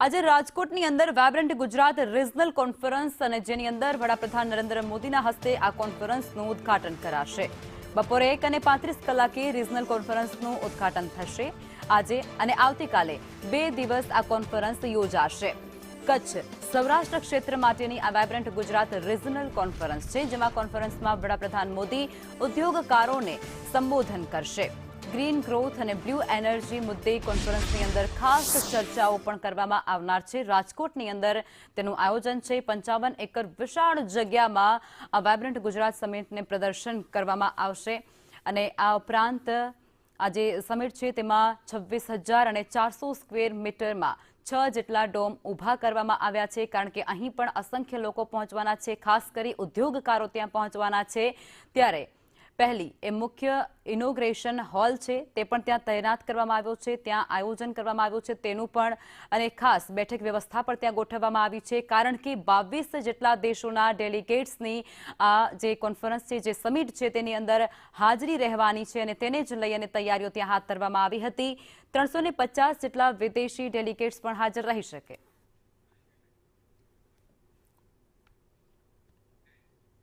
આજે રાજકોટની અંદર વાયબ્રન્ટ ગુજરાત રિજનલ કોન્ફરન્સ અને જેની અંદર વડાપ્રધાન નરેન્દ્ર મોદીના હસ્તે આ કોન્ફરન્સનું ઉદ્ઘાટન કરાશે। બપોરે 1:35 રિજનલ કોન્ફરન્સનું ઉદ્ઘાટન થશે। આજે અને આવતીકાલે 2 દિવસ આ કોન્ફરન્સ યોજાશે। કચ્છ સૌરાષ્ટ્ર ક્ષેત્ર માટેની આ વાયબ્રન્ટ ગુજરાત રિજનલ કોન્ફરન્સ છે, જેમાં કોન્ફરન્સમાં વડાપ્રધાન મોદી ઉદ્યોગકારોને સંબોધન કરશે। ગ્રીન ગ્રોથ અને બ્લુ એનર્જી મુદ્દે કોન્ફરન્સની અંદર ખાસ ચર્ચાઓ પણ કરવામાં આવનાર છે। રાજકોટની અંદર તેનું આયોજન છે। 55 એકર વિશાળ જગ્યામાં આ વાયબ્રન્ટ ગુજરાત સમિટને પ્રદર્શન કરવામાં આવશે અને આ ઉપરાંત આ જે સમિટ છે તેમાં 26,400 સ્ક્વેર મીટરમાં 6 જેટલા ડોમ ઊભા કરવામાં આવ્યા છે, કારણ કે અહીં પણ અસંખ્ય લોકો પહોંચવાના છે, ખાસ કરી ઉદ્યોગકારો ત્યાં પહોંચવાના છે। ત્યારે પહેલી એ મુખ્ય ઇનોગ્રેશન હોલ છે તે પણ ત્યાં તૈનાત કરવામાં આવ્યો છે, ત્યાં આયોજન કરવામાં આવ્યું છે તેનું પણ, અને ખાસ બેઠક વ્યવસ્થા પણ ત્યાં ગોઠવવામાં આવી છે, કારણ કે 22 જેટલા દેશોના ડેલિગેટ્સની આ જે કોન્ફરન્સ છે, જે સમિટ છે તેની અંદર હાજરી રહેવાની છે અને તેને જ લઈ અને તૈયારીઓ ત્યાં હાથ ધરવામાં આવી હતી। 350 જેટલા વિદેશી ડેલિગેટ્સ પણ હાજર રહી શકે।